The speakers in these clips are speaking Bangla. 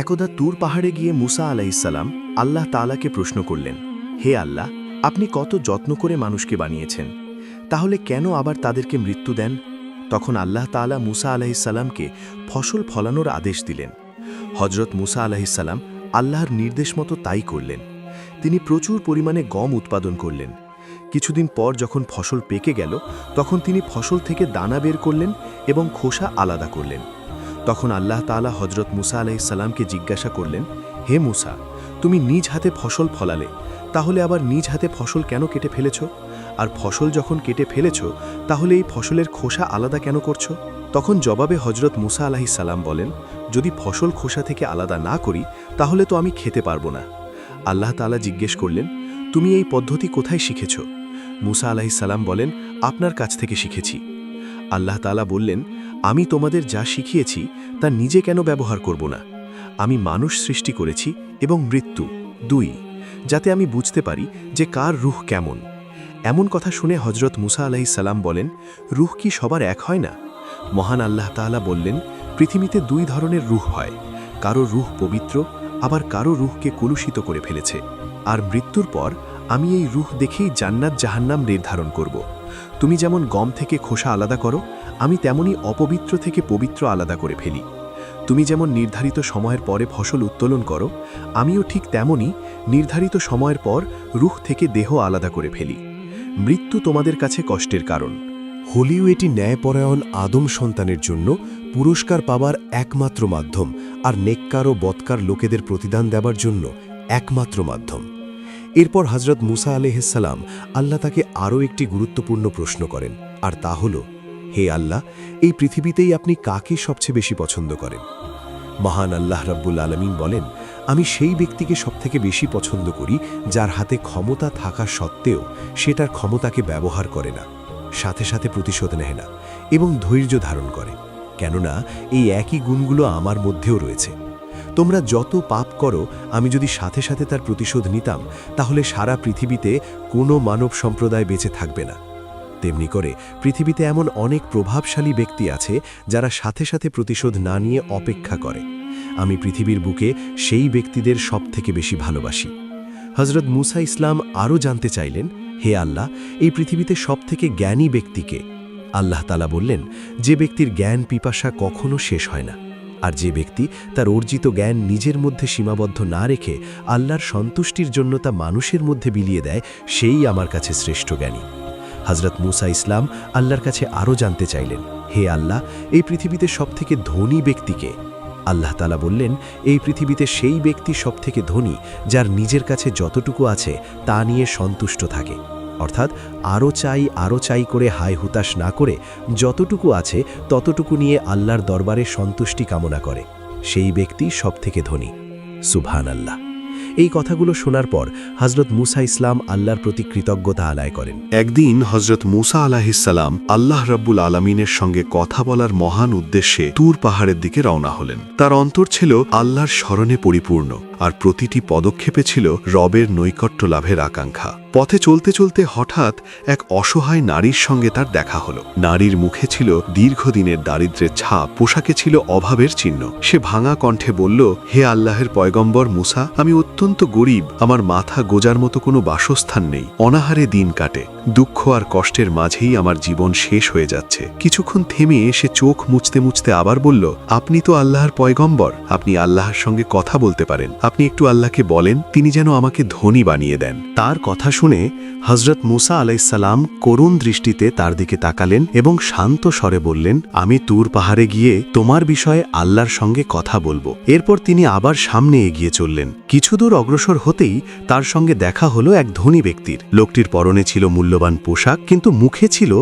একদা তুর পাহাড়ে গিয়ে মুসা আলাইহিসসালাম আল্লাহ তাআলাকে প্রশ্ন করলেন, হে আল্লাহ, আপনি কত যত্ন করে মানুষকে বানিয়েছেন, তাহলে কেন আবার তাদেরকে মৃত্যু দেন? তখন আল্লাহ তাআলা মুসা আলাইহিসসালামকে ফসল ফলানোর আদেশ দিলেন। হজরত মুসা আলাইহিসসালাম আল্লাহর নির্দেশ মতো তাই করলেন। তিনি প্রচুর পরিমাণে গম উৎপাদন করলেন। কিছুদিন পর যখন ফসল পেকে গেল, তখন তিনি ফসল থেকে দানা বের করলেন এবং খোসা আলাদা করলেন। তখন আল্লাহ তাআলা হজরত মুসা আলাইহিসসালামকে জিজ্ঞাসা করলেন, হে মুসা, তুমি নিজ হাতে ফসল ফলালে, তাহলে আবার নিজ হাতে ফসল কেন কেটে ফেলেছ? আর ফসল যখন কেটে ফেলেছ, তাহলে এই ফসলের খোসা আলাদা কেন করছো? তখন জবাবে হজরত মুসা আলাইহিসসালাম বলেন, যদি ফসল খোসা থেকে আলাদা না করি, তাহলে তো আমি খেতে পারবো না। আল্লাহ তাআলা জিজ্ঞেস করলেন, তুমি এই পদ্ধতি কোথায় শিখেছ? মুসা আলাইহিসসালাম বলেন, আপনার কাছ থেকে শিখেছি। আল্লাহ তাআলা বললেন, আমি তোমাদের যা শিখিয়েছি তা নিজে কেন ব্যবহার করব না? আমি মানুষ সৃষ্টি করেছি এবং মৃত্যু, 2, যাতে আমি বুঝতে পারি যে কার রূহ কেমন। এমন কথা শুনে হজরত মুসা আলাইহিসসালাম বলেন, রূহ কি সবার এক হয় না? মহান আল্লাহ তাআলা বললেন, পৃথিবীতে 2 ধরনের রূহ হয়, কারো রূহ পবিত্র, আবার কারো রূহকে কলুষিত করে ফেলেছে। আর মৃত্যুর পর আমি এই রূহ দেখেই জান্নাত জাহান্নাম নির্ধারণ করব। তুমি যেমন গম থেকে খোসা আলাদা করো, আমি তেমনি অপবিত্র থেকে পবিত্র আলাদা করে ফেলি। তুমি যেমন নির্ধারিত সময়ের পরে ফসল উত্তোলন করো, আমিও ঠিক তেমনি নির্ধারিত সময়ের পর রূহ থেকে দেহ আলাদা করে ফেলি। মৃত্যু তোমাদের কাছে কষ্টের কারণ। হলিও এটি ন্যায়পরায়ণ আদম সন্তানের জন্য পুরস্কার পাবার একমাত্র মাধ্যম, আর নেককার ও বৎকার লোকেদের প্রতিদান দেবার জন্য একমাত্র মাধ্যম। এরপর হজরত মুসা আলাইহিসসালাম আল্লাহ তাকে আরও একটি গুরুত্বপূর্ণ প্রশ্ন করেন, আর তা হল, হে আল্লাহ, এই পৃথিবীতেই আপনি কাকে সবচেয়ে বেশি পছন্দ করেন? মহান আল্লাহ রাব্বুল আলামিন বলেন, আমি সেই ব্যক্তিকে সবথেকে বেশি পছন্দ করি যার হাতে ক্ষমতা থাকা সত্ত্বেও সে তার ক্ষমতাকে ব্যবহার করে না, সাথে সাথে প্রতিশোধ নেয় না এবং ধৈর্য ধারণ করে, কেননা এই একই গুণগুলো আমার মধ্যেও রয়েছে। তোমরা যত পাপ করো, আমি যদি সাথে সাথে তার প্রতিশোধ নিতাম, তাহলে সারা পৃথিবীতে কোনো মানব সম্প্রদায় বেঁচে থাকবে না। তেমনি করে পৃথিবীতে এমন অনেক প্রভাবশালী ব্যক্তি আছে যারা সাথে সাথে প্রতিশোধ না নিয়ে অপেক্ষা করে। আমি পৃথিবীর বুকে সেই ব্যক্তিদের সবথেকে বেশি ভালোবাসি। হজরত মুসা ইসলাম আরও জানতে চাইলেন, হে আল্লাহ, এই পৃথিবীতে সবথেকে জ্ঞানী ব্যক্তিকে? আল্লাহ তাআলা বললেন, যে ব্যক্তির জ্ঞান পিপাসা কখনো শেষ হয় না, আর যে ব্যক্তি তার অর্জিত জ্ঞান নিজের মধ্যে সীমাবদ্ধ না রেখে আল্লাহর সন্তুষ্টির জন্য তা মানুষের মধ্যে বিলিয়ে দেয়, সেই আমার কাছে শ্রেষ্ঠ জ্ঞানী। হজরত মুসা ইসলাম আল্লাহর কাছে আরও জানতে চাইলেন, হে আল্লাহ, এই পৃথিবীতে সবথেকে ধনী ব্যক্তিকে? আল্লাহ তাআলা বললেন, এই পৃথিবীতে সেই ব্যক্তি সবথেকে ধনী যার নিজের কাছে যতটুকু আছে তা নিয়ে সন্তুষ্ট থাকে, অর্থাৎ আরও চাই করে হায় হুতাশ না করে যতটুকু আছে ততটুকু নিয়ে আল্লাহর দরবারে সন্তুষ্টি কামনা করে, সেই ব্যক্তি সবথেকে ধনী। সুবহানাল্লাহ। এই কথাগুলো শোনার পর হজরত মুসা ইসলাম আল্লাহর প্রতি কৃতজ্ঞতা আদায় করেন। একদিন হজরত মুসা আলাইহিসসালাম আল্লাহ রাব্বুল আলামিনের সঙ্গে কথা বলার মহান উদ্দেশ্যে তুর পাহাড়ের দিকে রওনা হলেন। তার অন্তর ছিল আল্লাহর স্মরণে পরিপূর্ণ, আর প্রতিটি পদক্ষেপে ছিল রবের নৈকট্য লাভের আকাঙ্ক্ষা। পথে চলতে চলতে হঠাৎ এক অসহায় নারীর সঙ্গে তার দেখা হলো। নারীর মুখে ছিল দীর্ঘদিনের দারিদ্র্যের ছাপ, পোশাকে ছিল অভাবের চিহ্ন। সে ভাঙা কণ্ঠে বলল, হে আল্লাহের পয়গম্বর মুসা, আমি অত্যন্ত গরিব, আমার মাথা গোজার মতো কোনো বাসস্থান নেই, অনাহারে দিন কাটে, দুঃখ আর কষ্টের মাঝেই আমার জীবন শেষ হয়ে যাচ্ছে। কিছুক্ষণ থেমে সে চোখ মুছতে মুছতে আবার বলল, আপনি তো আল্লাহর পয়গম্বর, আপনি আল্লাহর সঙ্গে কথা বলতে পারেন, আপনি একটু আল্লাহকে বলেন তিনি যেন আমাকে ধনী বানিয়ে দেন। তার কথা শুনে হজরত মুসা আলাইহিসসালাম করুণ দৃষ্টিতে তার দিকে তাকালেন এবং শান্ত স্বরে বললেন, আমি তুর পাহাড়ে গিয়ে তোমার বিষয়ে আল্লাহর সঙ্গে কথা বলবো। এরপর তিনি আবার সামনে এগিয়ে চললেন। কিছুদূর অগ্রসর হতেই তার সঙ্গে দেখা হলো এক ধনী ব্যক্তির। লোকটির পরনে ছিল মূল্যবান পোশাক, কিন্তু মুখে ছিল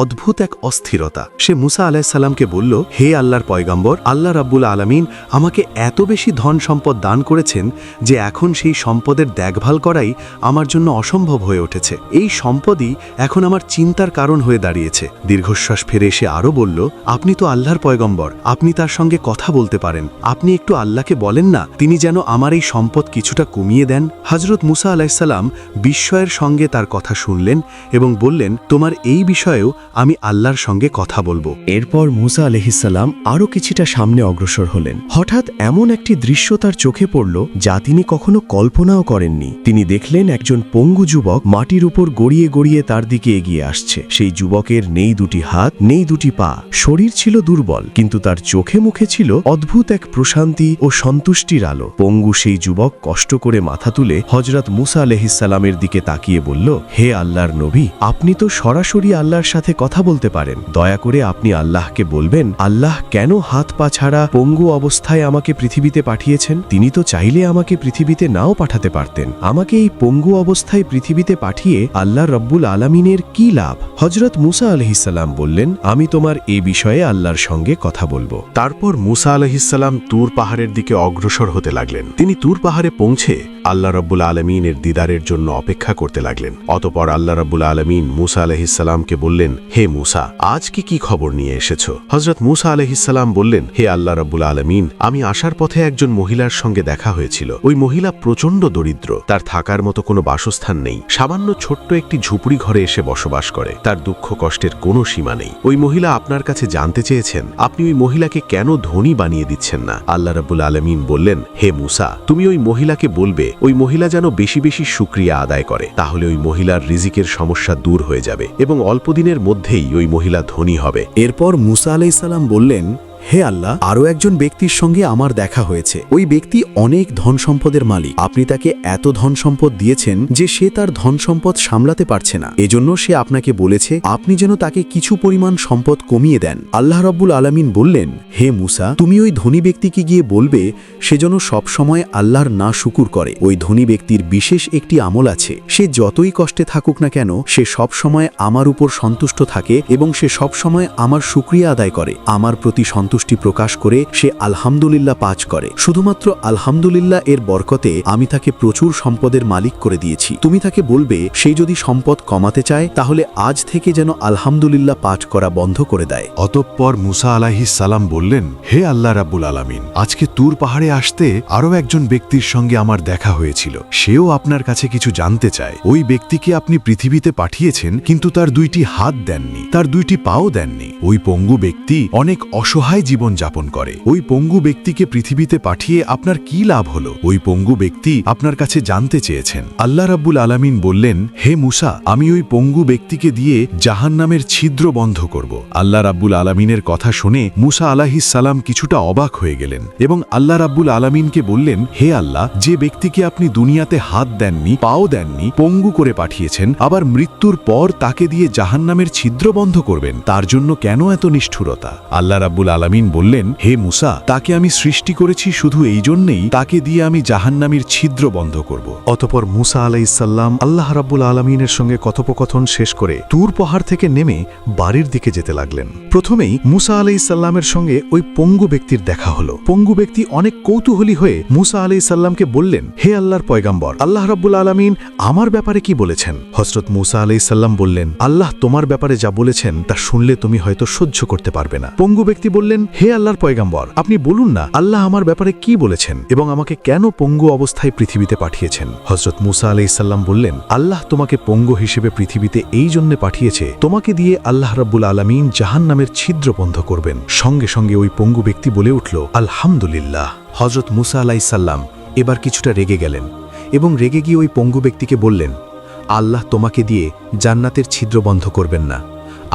অদ্ভুত এক অস্থিরতা। সে মুসা আলাইহিসসালামকে বলল, হে আল্লাহর পয়গম্বর, আল্লাহ রাব্বুল আলামিন আমাকে এত বেশি ধন সম্পদ দান করেছেন যে এখন সেই সম্পদের দেখভাল করাই আমার জন্য অসম্ভব হয়ে উঠেছে। এই সম্পদই এখন আমার চিন্তার কারণ হয়ে দাঁড়িয়েছে। দীর্ঘশ্বাস ফেরে এসে আরও বলল, আপনি তো আল্লাহর পয়গম্বর, আপনি তার সঙ্গে কথা বলতে পারেন, আপনি একটু আল্লাহকে বলেন না তিনি যেন আমার এই সম্পদ কিছুটা কমিয়ে দেন। হজরত মুসা আলাইহিসসালাম বিস্ময়ের সঙ্গে তার কথা শুনলেন এবং বললেন, তোমার এই বিষয়েও আমি আল্লাহর সঙ্গে কথা বলবো। এরপর মুসা আলাইহিসসালাম আরও কিছুটা সামনে অগ্রসর হলেন। হঠাৎ এমন একটি দৃশ্য তার চোখে পড়ল যা তিনি কখনো কল্পনাও করেননি। তিনি দেখলেন একজন পঙ্গু যুবক মাটির উপর গড়িয়ে গড়িয়ে তার দিকে এগিয়ে আসছে। সেই যুবকের নেই দুটি হাত, নেই দুটি পা, শরীর ছিল দুর্বল, কিন্তু তার চোখে মুখে ছিল অদ্ভুত এক প্রশান্তি ও সন্তুষ্টির আলো। পঙ্গু সেই যুবক কষ্ট করে মাথা তুলে হযরত মুসা আলাইহিসসালামের দিকে তাকিয়ে বলল, হে আল্লাহর নবী, আপনি তো সরাসরি আল্লাহর সাথে কথা বলতে পারেন। দয়া করে আপনি আল্লাহকে বলবেন, আল্লাহ কেন হাত পা ছাড়া পঙ্গু অবস্থায় আমাকে পৃথিবীতে পাঠিয়েছেন? তিনি তো চাইলে আমাকে পৃথিবীতে নাও পাঠাতে পারতেন। আমাকে এই পঙ্গু অবস্থায় পৃথিবীতে পাঠিয়ে আল্লাহ রব্বুল আলামিনের কি লাভ? হযরত মুসা আলাইহিসসালাম বললেন, আমি তোমার এই বিষয়ে আল্লাহর সঙ্গে কথা বলবো। তারপর মুসা আলাইহিসসালাম তুর পাহাড়ের দিকে অগ্রসর হতে লাগলেন। তিনি তুর পাহাড়ে পৌঁছে আল্লাহ রব্বুল আলমিনের দিদারের জন্য অপেক্ষা করতে লাগলেন। অতপর আল্লাহ রব্বুল আলমিন মুসা আলাইহিসসালামকে বললেন, হে মুসা, আজ কি খবর নিয়ে এসেছো? হযরত মুসা আলাইহিসসালাম বললেন, হে আল্লাহ রব্বুল আলমিন, আমি আসার পথে একজন মহিলার সঙ্গে দেখা হয়েছিল। ওই মহিলা প্রচণ্ড দরিদ্র, তার থাকার মতো কোনো বাসস্থান নেই, সামান্য ছোট্ট একটি ঝুপড়ি ঘরে এসে বসবাস করে। তার দুঃখ কষ্টের কোনো সীমা নেই। ওই মহিলা আপনার কাছে জানতে চেয়েছেন আপনি ওই মহিলাকে কেন ধনী বানিয়ে দিচ্ছেন না। আল্লাহ রব্বুল আলমিন বললেন, হে মুসা, তুমি ওই মহিলাকে বলবে ওই মহিলা যেন বেশি বেশি শুকরিয়া আদায় করে, তাহলে ওই মহিলার রিজিকের সমস্যা দূর হয়ে যাবে এবং অল্প দিনের মধ্যেই ওই মহিলা ধনী হবে। এরপর মুসা আলাইহিসসালাম বললেন, হে আল্লাহ, আরও একজন ব্যক্তির সঙ্গে আমার দেখা হয়েছে। ওই ব্যক্তি অনেক ধন সম্পদের মালিক। আপনি তাকে এত ধন সম্পদ দিয়েছেন যে সে তার ধন সম্পদ সামলাতে পারছে না। এজন্য সে আপনাকে বলেছে আপনি যেন তাকে কিছু পরিমাণ সম্পদ কমিয়ে দেন। আল্লাহ রাব্বুল আলামিন বললেন, হে মুসা, তুমি ওই ধনী ব্যক্তিকে গিয়ে বলবে সে যেন সবসময় আল্লাহর না শুকুর করে। ওই ধনী ব্যক্তির বিশেষ একটি আমল আছে, সে যতই কষ্টে থাকুক না কেন সে সব সময় আমার উপর সন্তুষ্ট থাকে এবং সে সব সময় আমার শুকরিয়া আদায় করে। আমার প্রতি সন্তুষ্টি প্রকাশ করে সে আলহামদুলিল্লাহ পাঠ করে। শুধুমাত্র আলহামদুলিল্লাহ এর বরকতে আমি তাকে প্রচুর সম্পদের মালিক করে দিয়েছি। তুমি তাকে বলবে সে যদি সম্পদ কমাতে চায় তাহলে আজ থেকে যেন আলহামদুলিল্লাহ পাঠ করা বন্ধ করে দেয়। অতঃপর মুসা আলাইহিসসালাম বললেন, হে আল্লাহ রাব্বুল আলামিন, আজকে তুর পাহাড়ে আসতে আরও একজন ব্যক্তির সঙ্গে আমার দেখা হয়েছিল। সেও আপনার কাছে কিছু জানতে চায়। ওই ব্যক্তিকে আপনি পৃথিবীতে পাঠিয়েছেন, কিন্তু তার দুইটি হাত দেননি, তার দুইটি পাও দেননি। ওই পঙ্গু ব্যক্তি অনেক অসহায় জীবন যাপন করে। ওই পঙ্গু ব্যক্তিকে পৃথিবীতে পাঠিয়ে আপনার কি লাভ হলো? ওই পঙ্গু ব্যক্তি আপনার কাছে জানতে চেয়েছেন। আল্লাহ রাব্বুল আলামিন বললেন, হে মুসা, আমি ওই পঙ্গু ব্যক্তিকে দিয়ে জাহান্নামের ছিদ্র বন্ধ করব। আল্লাহ রাব্বুল আলামিনের কথা শুনে মুসা আলাইহিসসালাম কিছুটা অবাক হয়ে গেলেন এবং আল্লাহ রাব্বুল আলামিনকে বললেন, হে আল্লাহ, যে ব্যক্তিকে আপনি দুনিয়াতে হাত দেননি, পাও দেননি, পঙ্গু করে পাঠিয়েছেন, আবার মৃত্যুর পর তাকে দিয়ে জাহান্নামের ছিদ্র বন্ধ করবেন, তার জন্য কেন এত নিষ্ঠুরতা? আল্লাহ রাব্বুল আলামিন বললেন, হে মুসা, তাকে আমি সৃষ্টি করেছি শুধু এই জন্যেই তাকে দিয়ে আমি জাহান্নামের ছিদ্র বন্ধ করব। অতপর মুসা আলাইহিসসালাম আল্লাহ রাব্বুল আলামিনের সঙ্গে কথোপকথন শেষ করে তুর পাহাড় থেকে নেমে বাড়ির দিকে যেতে লাগলেন। প্রথমেই মুসা আলাইহিসসালামের সঙ্গে ওই পঙ্গু ব্যক্তির দেখা হলো। পঙ্গু ব্যক্তি অনেক কৌতূহলী হয়ে মুসা আলাইহিসসালামকে বললেন, হে আল্লাহর পয়গাম্বর, আল্লাহ রাব্বুল আলামিন আমার ব্যাপারে কি বলেছেন? হযরত মুসা আলাইহিসসালাম বললেন, আল্লাহ তোমার ব্যাপারে যা বলেছেন তা শুনলে তুমি হয়তো সহ্য করতে পারবে না। পঙ্গু ব্যক্তি বললেন, হে আল্লাহর পয়গাম্বর, আপনি বলুন না আল্লাহ আমার ব্যাপারে কি বলেছেন এবং আমাকে কেন পঙ্গু অবস্থায় পৃথিবীতে পাঠিয়েছেন? হযরত মুসা আলাইহিসসালাম বললেন, আল্লাহ তোমাকে পঙ্গু হিসেবে পৃথিবীতে এই জন্য পাঠিয়েছে তোমাকে দিয়ে আল্লাহ রাব্বুল আলামিন জাহান্নামের ছিদ্র বন্ধ করবেন। সঙ্গে সঙ্গে ওই পঙ্গু ব্যক্তি বলে উঠল, আলহামদুলিল্লাহ। হযরত মুসা আলাইহিসসালাম এবার কিছুটা রেগে গেলেন এবং রেগে গিয়ে ওই পঙ্গু ব্যক্তিকে বললেন, আল্লাহ তোমাকে দিয়ে জান্নাতের ছিদ্র বন্ধ করবেন না,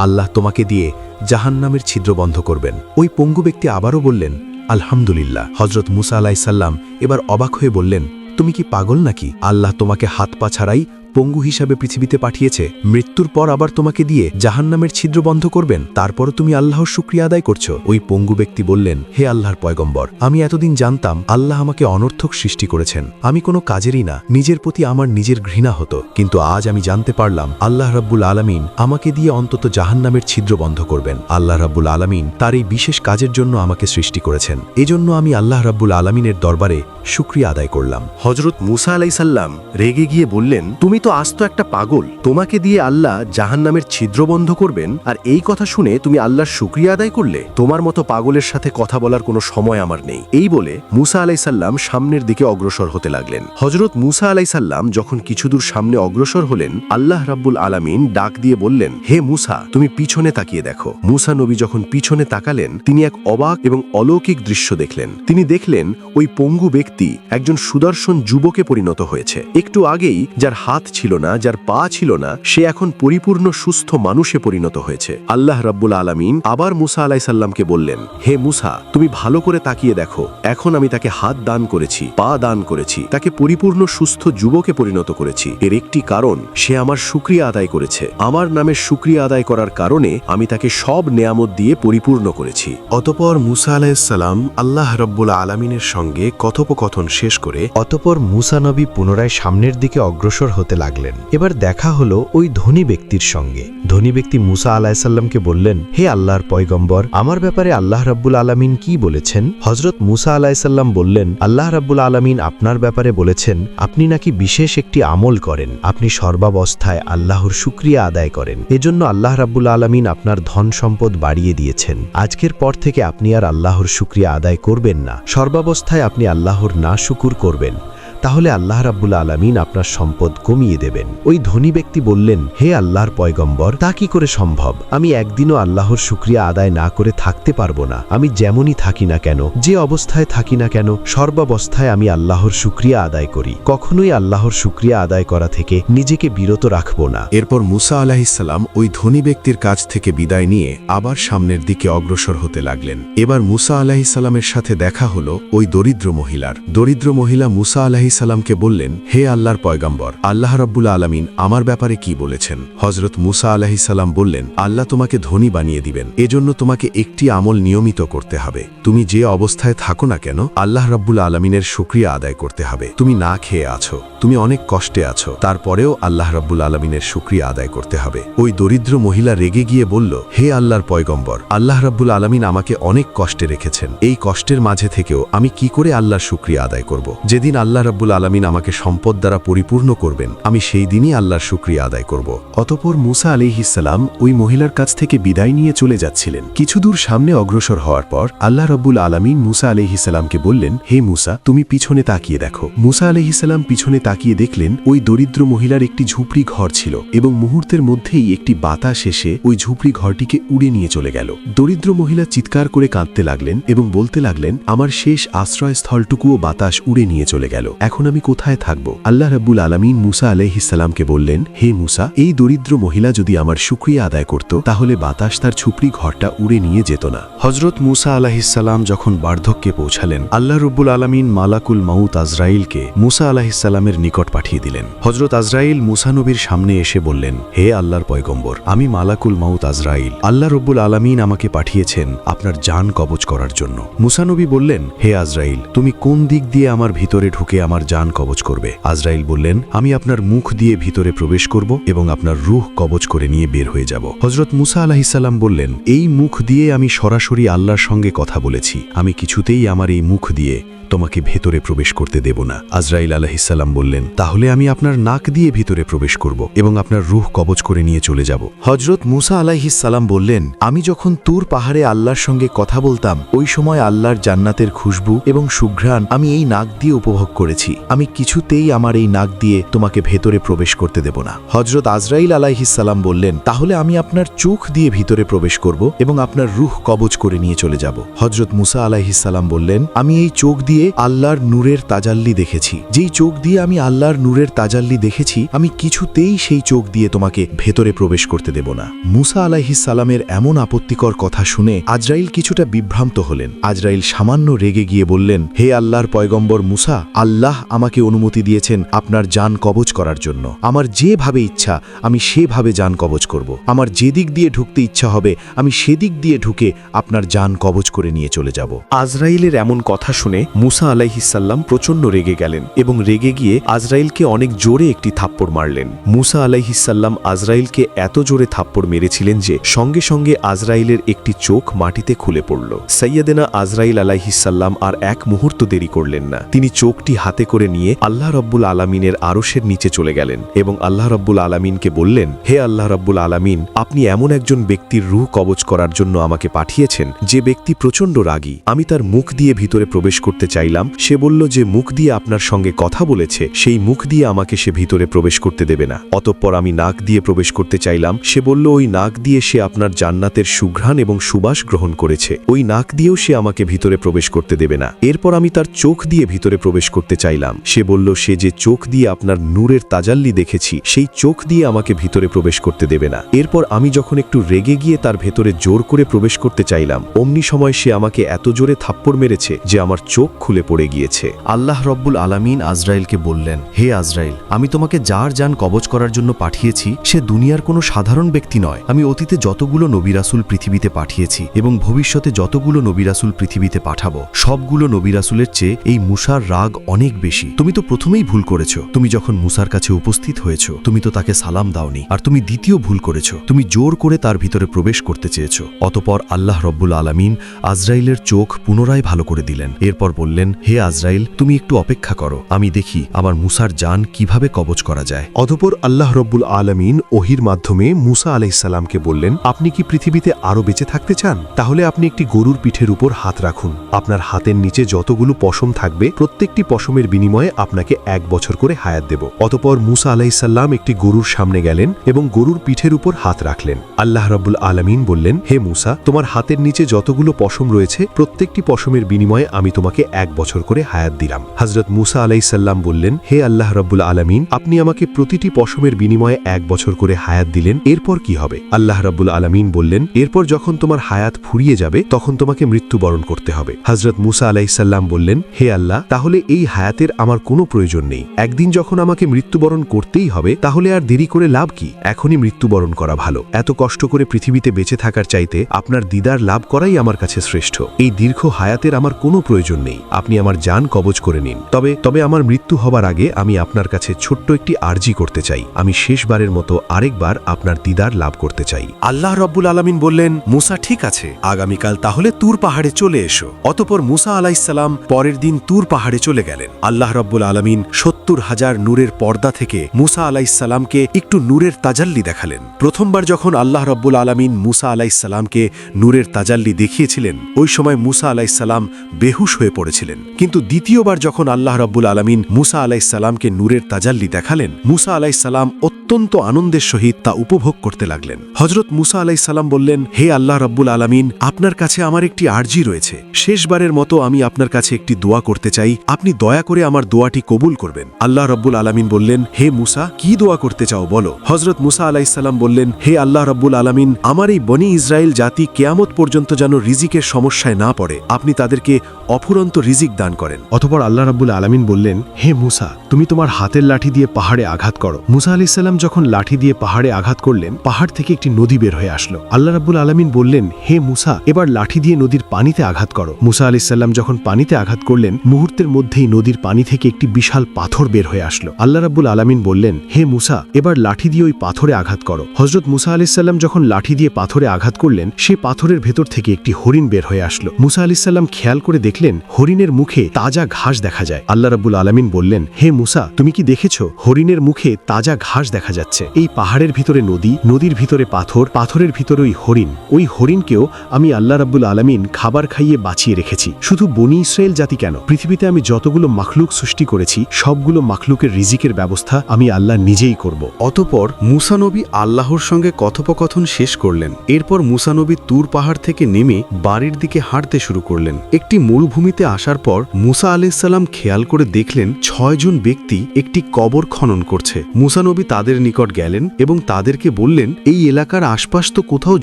আল্লাহ তোমাকে দিয়ে জাহান্নামের ছিদ্র বন্ধ করবেন। ওই পঙ্গু ব্যক্তি আবারও বললেন, আলহামদুলিল্লাহ। হযরত মুসা আলাইহিসসালাম এবার অবাক হয়ে বললেন, তুমি কি পাগল নাকি? আল্লাহ তোমাকে হাত পা ছাড়াই পঙ্গু হিসাবে পৃথিবীতে পাঠিয়েছে, মৃত্যুর পর আবার তোমাকে দিয়ে জাহান্নামের ছিদ্র বন্ধ করবেন, তারপরও তুমি আল্লাহর শুকরিয়া আদায় করছো। ওই পঙ্গু ব্যক্তি বললেন, হে আল্লাহর পয়গম্বর, আমি এতদিন জানতাম আল্লাহ আমাকে অনর্থক সৃষ্টি করেছেন, আমি কোনো কাজেরই না, নিজের প্রতি আমার নিজের ঘৃণা হতো, কিন্তু আজ আমি জানতে পারলাম আল্লাহ রাব্বুল আলামিন আমাকে দিয়ে অন্তত জাহান্নামের ছিদ্র বন্ধ করবেন। আল্লাহ রাব্বুল আলামিন তার এই বিশেষ কাজের জন্য আমাকে সৃষ্টি করেছেন, এজন্য আমি আল্লাহ রাব্বুল আলামিনের দরবারে শুকরিয়া আদায় করলাম। হযরত মুসা আলাইহিসসালাম রেগে গিয়ে বললেন, তুমি তো আস্ত একটা পাগল। তোমাকে দিয়ে আল্লাহ জাহান্নামের ছিদ্র বন্ধ করবেন, আর এই কথা শুনে তুমি আল্লাহর শুকরিয়া আদায় করলে? তোমার মতো পাগলের সাথে কথা বলার কোনো সময় আমার নেই। এই বলে মুসা আলাইসাল্লাম সামনের দিকে অগ্রসর হতে লাগলেন। হজরত মুসা আলাইসাল্লাম যখন কিছু দূর সামনে অগ্রসর হলেন, আল্লাহ রাব্বুল আলামিন ডাক দিয়ে বললেন, হে মুসা, তুমি পিছনে তাকিয়ে দেখো। মুসা নবী যখন পিছনে তাকালেন, তিনি এক অবাক এবং অলৌকিক দৃশ্য দেখলেন। তিনি দেখলেন ওই পঙ্গু ব্যক্তি একজন সুদর্শন যুবকে পরিণত হয়েছে। একটু আগেই যার হাত ছিল না, যার পা ছিল না, সে এখন পরিপূর্ণ সুস্থ মানুষে পরিণত হয়েছে। আল্লাহ রাব্বুল আলামিন আবার মুসা আলাইসাল্লামকে বললেন, হে মুসা, তুমি ভালো করে তাকিয়ে দেখো। এখন আমি তাকে হাত দান করেছি, পা দান করেছি, তাকে পরিপূর্ণ সুস্থ যুবকে পরিণত করেছি। এর একটি কারণ, সে আমার শুকরিয়া আদায় করেছে। আমার নামে শুকরিয়া আদায় করার কারণে আমি তাকে সব নেয়ামত দিয়ে পরিপূর্ণ করেছি। অতঃপর মুসা আলাইহিসসালাম আল্লাহ রাব্বুল আলামিনের সঙ্গে কথোপকথন শেষ করে অতঃপর মুসা নবী পুনরায় সামনের দিকে অগ্রসর হতে লাগলেন। এবার দেখা হলো ওই ধনী ব্যক্তির সঙ্গে। ধনী ব্যক্তি মুসা আলাইসাল্লামকে বললেন, হে আল্লাহর পয়গম্বর, আমার ব্যাপারে আল্লাহ রাব্বুল আলামিন কি বলেছেন? হজরত মুসা আলাইসাল্লাম বললেন, আল্লাহ রাব্বুল আলামিন আপনার ব্যাপারে বলেছেন আপনি নাকি বিশেষ একটি আমল করেন, আপনি সর্বাবস্থায় আল্লাহর শুকরিয়া আদায় করেন। এজন্য আল্লাহ রাব্বুল আলামিন আপনার ধন সম্পদ বাড়িয়ে দিয়েছেন। আজকের পর থেকে আপনি আর আল্লাহর শুকরিয়া আদায় করবেন না, সর্বাবস্থায় আপনি আল্লাহর না শুকুর করবেন, তাহলে আল্লাহ রাব্বুল আলামিন আপনার সম্পদ কমিয়ে দেবেন। ওই ধনী ব্যক্তি বললেন, হে আল্লাহর পয়গম্বর, তা কি করে সম্ভব? আমি একদিনও আল্লাহর শুকরিয়া আদায় না করে থাকতে পারবো না। আমি যেমনই থাকি না কেন, যে অবস্থায় থাকি না কেন, সর্বাবস্থায় আমি আল্লাহর শুকরিয়া আদায় করি। কখনোই আল্লাহর শুকরিয়া আদায় করা থেকে নিজেকে বিরত রাখবো না। এরপর মুসা আলাইহিসসালাম ওই ধনী ব্যক্তির কাছ থেকে বিদায় নিয়ে আবার সামনের দিকে অগ্রসর হতে লাগলেন। এবার মুসা আলাইহিসসালামের সাথে দেখা হলো ওই দরিদ্র মহিলার। দরিদ্র মহিলা মুসা আলাইহিসসালামকে বললেন, হে আল্লাহর পয়গম্বর, আল্লাহ রাব্বুল আলামিন আমার ব্যাপারে কি বলেছেন? হযরত মুসা আলাইহিসসালাম বললেন, আল্লাহ তোমাকে ধনী বানিয়ে দিবেন, এজন্য তোমাকে একটি আমল নিয়মিত করতে হবে। তুমি যে অবস্থায় থাকো না কেন, আল্লাহ রাব্বুল আলামিনের শুকরিয়া আদায় করতে হবে। তুমি না খেয়ে আছো, তুমি অনেক কষ্টে আছো, তারপরেও আল্লাহ রাব্বুল আলামিনের শুকরিয়া আদায় করতে হবে। ওই দরিদ্র মহিলা রেগে গিয়ে বলল, হে আল্লাহর পয়গম্বর, আল্লাহ রাব্বুল আলামিন আমাকে অনেক কষ্টে রেখেছেন। এই কষ্টের মাঝে থেকেও আমি কি করে আল্লাহর শুকরিয়া আদায় করব? যেদিন আল্লাহ রাব্বুল আলামিন আমাকে সম্পদ দ্বারা পরিপূর্ণ করবেন, আমি সেই দিনই আল্লাহর শুকরিয়া আদায় করব। অতঃপর মুসা আলাইহিসসালাম ওই মহিলার কাছ থেকে বিদায় নিয়ে চলে যাচ্ছিলেন। কিছু দূর সামনে অগ্রসর হওয়ার পর আল্লাহ রাব্বুল আলামিন মুসা আলাইহিসসালামকে বললেন, হে মুসা, তুমি পিছনে তাকিয়ে দেখো। মুসা আলাইহিসসালাম পিছনে তাকিয়ে দেখলেন ওই দরিদ্র মহিলার একটি ঝুপড়ি ঘর ছিল এবং মুহূর্তের মধ্যেই একটি বাতাস এসে ওই ঝুপড়ি ঘরটিকে উড়ে নিয়ে চলে গেল। দরিদ্র মহিলা চিৎকার করে কাঁদতে লাগলেন এবং বলতে লাগলেন, আমার শেষ আশ্রয়স্থলটুকুও বাতাস উড়ে নিয়ে চলে গেল, এখন আমি কোথায় থাকব? আল্লাহ রাব্বুল আলামিন মুসা আলাইহিসসালামকে বললেন, হে মুসা, এই দরিদ্র মহিলা যদি আমার শুকরিয়া আদায় করত, তাহলে বাতাস তার ঝুপড়ি ঘরটা উড়ে নিয়ে যেত না। হযরত মুসা আলাইহিসসালাম যখন বার্ধক্যে পৌঁছালেন, আল্লাহ রাব্বুল আলামিন মালাকুল মাউত আজরাইলকে মুসা আলাইহিসসালামের নিকট পাঠিয়ে দিলেন। হযরত আজরাইল মুসা নবীর সামনে এসে বললেন, হে আল্লাহর পয়গম্বর, আমি মালাকুল মাউত আজরাইল, আল্লাহ রাব্বুল আলামিন আমাকে পাঠিয়েছেন আপনার জান কবজ করার জন্য। মুসা নবী বললেন, হে আজরাইল, তুমি কোন দিক দিয়ে আমার ভিতরে ঢুকে আমার জান কবজ করবে? আজরাইল বললেন, আমি আপনার মুখ দিয়ে ভিতরে প্রবেশ করব এবং আপনার রূহ কবজ করে নিয়ে বের হয়ে যাব। হযরত মুসা আলাইহিসসালাম বললেন, এই মুখ দিয়ে আমি সরাসরি আল্লাহর সঙ্গে কথা বলেছি, আমি কিছুতেই আমার এই মুখ দিয়ে তোমাকে ভেতরে প্রবেশ করতে দেব না। আজরাইল আলাইহিসসালাম বললেন, তাহলে আমি আপনার নাক দিয়ে ভিতরে প্রবেশ করব এবং আপনার রূহ কবজ করে নিয়ে চলে যাব। হযরত মুসা আলাইহিসসালাম বললেন, আমি যখন তুর পাহাড়ে আল্লাহর সঙ্গে কথা বলতাম, ওই সময় আল্লাহর জান্নাতের খুশবু এবং সুঘ্রাণ আমি এই নাক দিয়ে উপভোগ করেছি, আমি কিছুতেই আমার এই নাক দিয়ে তোমাকে ভেতরে প্রবেশ করতে দেব না। হযরত আজরাইল আলাইহিসসালাম বললেন, তাহলে আমি আপনার চোখ দিয়ে ভিতরে প্রবেশ করব এবং আপনার রূহ কবজ করে নিয়ে চলে যাব। হযরত মুসা আলাইহিসসালাম বললেন, আমি এই চোখ দিয়ে আল্লাহর নূরের তাজাল্লি দেখেছি, যেই চোখ দিয়ে আমি আল্লাহর নূরের তাজাল্লি দেখেছি, আমি কিছুতেই সেই চোখ দিয়ে তোমাকে ভেতরে প্রবেশ করতে দেব না। মুসা আলাইহিসসালামের এমন আপত্তিকর কথা শুনে আজরাইল কিছুটা বিভ্রান্ত হলেন। আজরাইল সামান্য রেগে গিয়ে বললেন, হে আল্লাহর পয়গম্বর মুসা, আল্লাহ আমাকে অনুমতি দিয়েছেন আপনার জান কবজ করার জন্য। আমার যেভাবে ইচ্ছা আমি সেভাবে জান কবজ করব। আমার যেদিক দিয়ে ঢুকতে ইচ্ছা হবে আমি সেদিক দিয়ে ঢুকে আপনার জান কবজ করে নিয়ে চলে যাব। আজরাইলের এমন কথা শুনে মুসা আলাইহিসাল্লাম প্রচণ্ড রেগে গেলেন এবং রেগে গিয়ে আজরাইলকে অনেক জোরে একটি থাপ্পড় মারলেন। মুসা আলাইহিসাল্লাম আজরাইলকে এত জোরে থাপ্পড় মেরেছিলেন যে সঙ্গে সঙ্গে আজরাইলের একটি চোখ মাটিতে খুলে পড়ল। সৈয়দেনা আজরাইল আলাইহিসাল্লাম আর এক মুহূর্ত দেরি করলেন না। তিনি চোখটি হাতে করে নিয়ে আল্লাহ রব্বুল আলামিনের আরশের নিচে চলে গেলেন এবং আল্লাহ রব্বুল আলামিনকে বললেন, হে আল্লাহ রব্বুল আলামিন, আপনি এমন একজন ব্যক্তির রূহ কবজ করার জন্য আমাকে পাঠিয়েছেন যে ব্যক্তি প্রচণ্ড রাগী। আমি তার মুখ দিয়ে ভিতরে প্রবেশ করতে চাইলাম, সে বলল যে মুখ দিয়ে আপনার সঙ্গে কথা বলেছে সেই মুখ দিয়ে আমাকে সে ভিতরে প্রবেশ করতে দেবে না। অতঃপর আমি নাক দিয়ে প্রবেশ করতে চাইলাম, সে বলল ওই নাক দিয়ে সে আপনার জান্নাতের সুঘ্রাণ এবং সুবাস গ্রহণ করেছে, ওই নাক দিয়েও সে আমাকে ভিতরে প্রবেশ করতে দেবে না। এরপর আমি তার চোখ দিয়ে ভিতরে প্রবেশ করতে চাইলাম, সে বলল সে যে চোখ দিয়ে আপনার নূরের তাজাল্লি দেখেছি সেই চোখ দিয়ে আমাকে ভিতরে প্রবেশ করতে দেবে না। এরপর আমি যখন একটু রেগে গিয়ে তার ভেতরে জোর করে প্রবেশ করতে চাইলাম, অমনি সময় সে আমাকে এত জোরে থাপ্পড় মেরেছে যে আমার চোখ খুলে পড়ে গিয়েছে। আল্লাহ রব্বুল আলামিন আজরাইলকে বললেন, হে আজরাইল, আমি তোমাকে যার জান কবজ করার জন্য পাঠিয়েছি সে দুনিয়ার কোনো সাধারণ ব্যক্তি নয়। আমি অতীতে যতগুলো নবী রাসূল পৃথিবীতে পাঠিয়েছি এবং ভবিষ্যতে যতগুলো নবী রাসূল পৃথিবীতে পাঠাবো সবগুলো নবী রাসূলের চেয়ে এই মুসার রাগ অনেক বেশি। তুমি তো প্রথমেই ভুল করেছো। তুমি যখন মুসার কাছে উপস্থিত হয়েছো তুমি তো তাকে সালাম দাওনি। আর তুমি দ্বিতীয় ভুল করেছো, তুমি জোর করে তার ভিতরে প্রবেশ করতে চেয়েছো। অতঃপর আল্লাহ রব্বুল আলামিন আজরাইলের চোখ পুনরায় ভালো করে দিলেন। এরপর বললেন, হে আজরাইল, তুমি একটু অপেক্ষা করো, আমি দেখি আমার মুসার জান কিভাবে কবজ করা যায়। অতঃপর আল্লাহ রব্বুল আলামিন ওহির মাধ্যমে মুসা আলাইহিসসালামকে বললেন, আপনি কি পৃথিবীতে আরো বেঁচে থাকতে চান? তাহলে আপনি একটি গরুর পিঠের উপর হাত রাখুন। আপনার হাতের নিচে যতগুলো পশম থাকবে প্রত্যেকটি পশমের বিনিময়ে আপনাকে 1 বছর করে হায়াত দেব। অতঃপর মুসা আলাইহিসসালাম একটি গরুর সামনে গেলেন এবং গরুর পিঠের উপর হাত রাখলেন। আল্লাহ রব্বুল আলামিন বললেন, হে মুসা, তোমার হাতের নিচে যতগুলো পশম রয়েছে প্রত্যেকটি পশমের বিনিময়ে আমি তোমাকে 1 বছর করে হায়াত দিলাম। হযরত মুসা আলাইহিসসালাম বললেন, হে আল্লাহ রব্বুল আলামিন, আপনি আমাকে প্রতিটি পশমের বিনিময়ে 1 বছর করে হায়াত দিলেন, এরপর কি হবে? আল্লাহ রব্বুল আলামিন বললেন, এরপর যখন তোমার হায়াত ফুরিয়ে যাবে তখন তোমাকে মৃত্যুবরণ করতে হবে। হযরত মুসা আলাইহিসসালাম বললেন, হে আল্লাহ, তাহলে এই হায়াতের আমার কোনো প্রয়োজন নেই। একদিন যখন আমাকে মৃত্যুবরণ করতেই হবে তাহলে আর দেরি করে লাভ কি? এখনই মৃত্যুবরণ করা ভালো। এত কষ্ট করে পৃথিবীতে বেঁচে থাকার চাইতে আপনার দিদার লাভ করাই আমার কাছে শ্রেষ্ঠ। এই দীর্ঘ হায়াতের আমার কোনো প্রয়োজন নেই। আপনি আমার জান কবজ করে নিন। তবে আমার মৃত্যু হবার আগে আমি আপনার কাছে ছোট্ট একটি আরজি করতে চাই। আমি শেষবারের মতো আরেকবার আপনার দিদার লাভ করতে চাই। আল্লাহ রব্বুল আলামিন বললেন, মুসা, ঠিক আছে, আগামীকাল তাহলে তুর পাহাড়ে চলে এসো। অতঃপর মুসা আলাইহিসসালাম পরের দিন তুর পাহাড়ে চলে গেলেন। আল্লাহ রব্বুল আলামিন 70,000 নূরের পর্দা থেকে মুসা আলাইহিসসালামকে একটু নূরের তাজাল্লি দেখালেন। প্রথমবার যখন আল্লাহ রব্বুল আলামিন মুসা আলাইহিসসালামকে নূরের তাজাল্লি দেখিয়েছিলেন ওই সময় মুসা আলাইহিসসালাম বেহুশ হয়ে পড়েছিলেন। কিন্তু দ্বিতীয়বার যখন আল্লাহ রব্বুল আলামিন মুসা আলাইহিসসালামকে নূরের তাজাল্লি দেখালেন মুসা আলাইহিসসালাম অত্যন্ত আনন্দের সহিত তা উপভোগ করতে লাগলেন। হযরত মুসা আলাইহিসসালাম বললেন, হে আল্লাহ রব্বুল আলামিন, আপনার কাছে আমার একটি আরজি রয়েছে। শেষবারের মতো আমি আপনার কাছে একটি দোয়া করতে চাই, আপনি দয়া করে আমার দোয়াটি কবুল করবেন। আল্লাহ রব্বুল আলামিন বললেন, হে মুসা, কি দোয়া করতে চাও বলো। হযরত মুসা আলাইহিসসালাম বললেন, হে আল্লাহ রব্বুল আলামিন, আমার এই বনি ইসরায়েল জাতি কিয়ামত পর্যন্ত যেন রিজিকের সমস্যায় না পড়ে, আপনি তাদেরকে অফুরন্ত রিজিক দান করেন। অতঃপর আল্লাহ রাব্বুল আলামিন বললেন, হে মুসা, তুমি তোমার হাতের লাঠি দিয়ে পাহাড়ে আঘাত করো। মুসা আলাইহিস সালাম যখন লাঠি দিয়ে পাহাড়ে আঘাত করলেন পাহাড় থেকে একটি নদী বের হয়ে আসলো। আল্লাহ রাব্বুল আলামিন বললেন, হে মুসা, এবার লাঠি দিয়ে নদীর পানিতে আঘাত করো। মুসা আলাইহিস সালাম যখন পানিতে আঘাত করলেন মুহূর্তের মধ্যেই নদীর পানি থেকে একটি বিশাল পাথর বের হয়ে আসলো। আল্লাহ রাব্বুল আলামিন বললেন, হে মুসা, এবার লাঠি দিয়ে ওই পাথরে আঘাত করো। হযরত মুসা আলাইহিস সালাম যখন লাঠি দিয়ে পাথরে আঘাত করলেন সেই পাথরের ভেতর থেকে একটি হরিণ বের হয়ে আসলো। মুসা আলাইহিস সালাম খেয়াল করে দেখলেন হরিণের মুখে তাজা ঘাস দেখা যায়। আল্লাহ রাব্বুল আলামিন বললেন, হে মুসা, তুমি কি দেখেছো হরিণের মুখে তাজা ঘাস দেখা যাচ্ছে? এই পাহাড়ের ভিতরে নদী, নদীর ভিতরে পাথর, পাথরের ভিতরে ওই হরিণ। ওই হরিণকেও আমি আল্লাহ রাব্বুল আলামিন খাবার খাইয়ে বাঁচিয়ে রেখেছি। শুধু বনি ইসরায়েল জাতি কেন, পৃথিবীতে আমি যতগুলো মাখলুক সৃষ্টি করেছি সবগুলো মাখলুকের রিজিকের ব্যবস্থা আমি আল্লাহ নিজেই করব। অতঃপর মুসা নবী আল্লাহর সঙ্গে কথোপকথন শেষ করলেন। এরপর মুসা নবী তুর পাহাড় থেকে নেমে বাড়ির দিকে হাঁটতে শুরু করলেন। একটি মরুভূমিতে আসার পর মুসা আলাইহিস সালাম খেয়াল করে দেখলেন 6 জন ব্যক্তি একটি কবর খনন করছে। মুসা নবী তাদের নিকট গেলেন এবং তাদেরকে বললেন, এই এলাকার আশপাশ তো কোথাও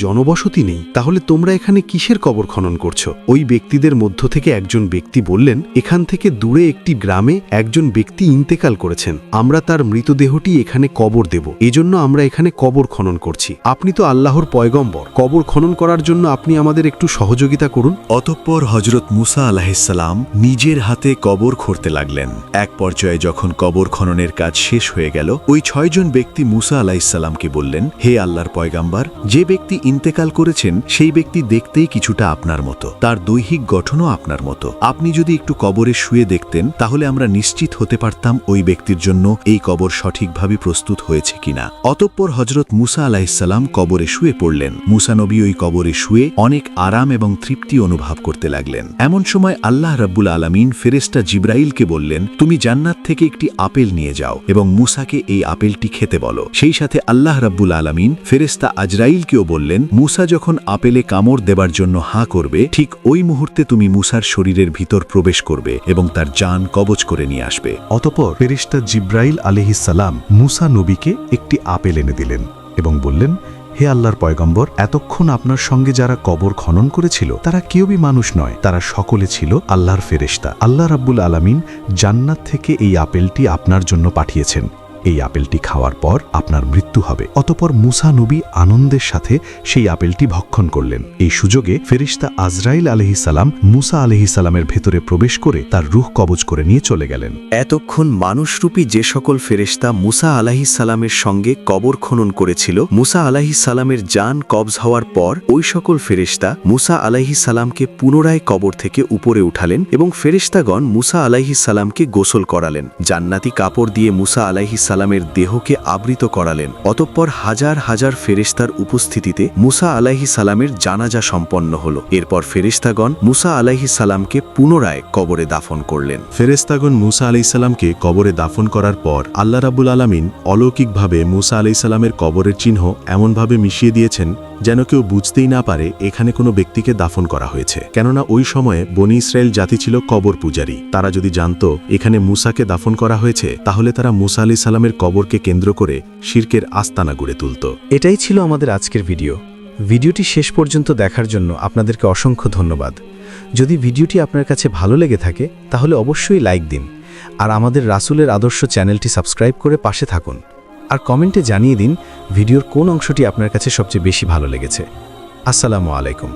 জনবসতি নেই, তাহলে তোমরা এখানে কিসের কবর খনন করছো? ওই ব্যক্তিদের মধ্য থেকে একজন ব্যক্তি বললেন, এখান থেকে দূরে একটি গ্রামে একজন ব্যক্তি ইন্তেকাল করেছেন, আমরা তার মৃতদেহটি এখানে কবর দেব, এজন্য আমরা এখানে কবর খনন করছি। আপনি তো আল্লাহর পয়গম্বর, কবর খনন করার জন্য আপনি আমাদের একটু সহযোগিতা করুন। অতঃপর হযরত মুসা আলাইহিস সালাম নিজের হাতে কবর খুঁড়তে লাগলেন। এক পর্যায়ে যখন কবর খননের কাজ শেষ হয়ে গেল, ওই 6 জন ব্যক্তি মুসা আলাইহিসসালামকে বললেন, হে আল্লাহর পয়গাম্বার, যে ব্যক্তি ইন্তেকাল করেছেন সেই ব্যক্তি দেখতেই কিছুটা আপনার মতো, তার দৈহিক গঠনও আপনার মতো। আপনি যদি একটু কবরে শুয়ে দেখতেন তাহলে আমরা নিশ্চিত হতে পারতাম ওই ব্যক্তির জন্য এই কবর সঠিকভাবে প্রস্তুত হয়েছে কিনা। অতঃপর হযরত মুসা আলাইহিসসালাম কবরে শুয়ে পড়লেন। মুসা নবী ওই কবরে শুয়ে অনেক আরাম এবং তৃপ্তি অনুভব করতে লাগলেন। এমন সময় আল্লাহ রাব্বুল আলামিন ফেরেশতা জিবরাইলকে বললেন, তুমি জান্নাত থেকে একটি আপেল নিয়ে যাও এবং মুসাকে এই আপেলটি খেতে বলো। সেই সাথে আল্লাহ রাব্বুল আলামিন ফেরেশতা আজরাইলকেও বললেন, মুসা যখন আপেলে কামড় দেবার জন্য হাঁ করবে, ঠিক ওই মুহূর্তে তুমি মুসার শরীরের ভিতর প্রবেশ করবে এবং তার জান কবজ করে নিয়ে আসবে। অতঃপর ফেরেশতা জিব্রাইল আলাইহিসসালাম মুসা নবীকে একটি আপেল এনে দিলেন এবং বললেন, হে আল্লাহর পয়গম্বর, এতক্ষণ আপনার সঙ্গে যারা কবর খনন করেছিল তারা কেউই মানুষ নয়, তারা সকলে ছিল আল্লাহর ফেরেশতা। আল্লাহ রাব্বুল আলামিন জান্নাত থেকে এই আপেলটি আপনার জন্য পাঠিয়েছেন। এই আপেলটি খাওয়ার পর আপনার মৃত্যু হবে। অতঃপর মুসা নবী আনন্দের সাথে সেই আপেলটি ভক্ষণ করলেন। এই সুযোগে ফেরেশতা আজরাইল আলাইহিসসালাম মুসা আলাইহিসসালামের ভেতরে প্রবেশ করে তার রূহ কবজ করে নিয়ে চলে গেলেন। এতক্ষণ মানুষরূপী যে সকল ফেরেশতা মুসা আলাইহিসসালামের সঙ্গে কবর খনন করেছিল, মুসা আলাইহিসসালামের জান কবজ হওয়ার পর ওই সকল ফেরেশতা মুসা আলাইহিসসালামকে পুনরায় কবর থেকে উপরে উঠালেন এবং ফেরেশতাগণ মুসা আলাইহিসসালামকে গোসল করালেন। জান্নাতি কাপড় দিয়ে মুসা আলাইহিসসালামের দেহকে আবৃত করালেন। অতঃপর হাজার হাজার ফেরেশতার উপস্থিতিতে মুসা আলাইহিসসালামের জানাজা সম্পন্ন হল। এরপর ফেরেশতাগণ মুসা আলাইহিসসালামকে পুনরায় কবরে দাফন করলেন। ফেরেশতাগণ মুসা আলাইহিসসালামকে কবরে দাফন করার পর আল্লাহ রাব্বুল আলামিন অলৌকিকভাবে মুসা আলাইহিসসালামের কবরের চিহ্ন এমনভাবে মিশিয়ে দিয়েছেন যেন কেউ বুঝতেই না পারে এখানে কোনো ব্যক্তিকে দাফন করা হয়েছে। কেননা ওই সময়ে বনি ইসরায়েল জাতি ছিল কবর পূজারী। তারা যদি জানত এখানে মুসাকে দাফন করা হয়েছে, তাহলে তারা মুসা আলাইহিসসালামের কবরকে কেন্দ্র করে শিরকের আস্তানা গড়ে তুলত। এটাই ছিল আমাদের আজকের ভিডিও। ভিডিওটি শেষ পর্যন্ত দেখার জন্য আপনাদেরকে অসংখ্য ধন্যবাদ। যদি ভিডিওটি আপনার কাছে ভালো লেগে থাকে তাহলে অবশ্যই লাইক দিন, আর আমাদের রাসূলের আদর্শ চ্যানেলটি সাবস্ক্রাইব করে পাশে থাকুন। আর কমেন্টে জানিয়ে দিন ভিডিওর কোন অংশটি আপনার কাছে সবচেয়ে বেশি ভালো লেগেছে। আসসালামু আলাইকুম।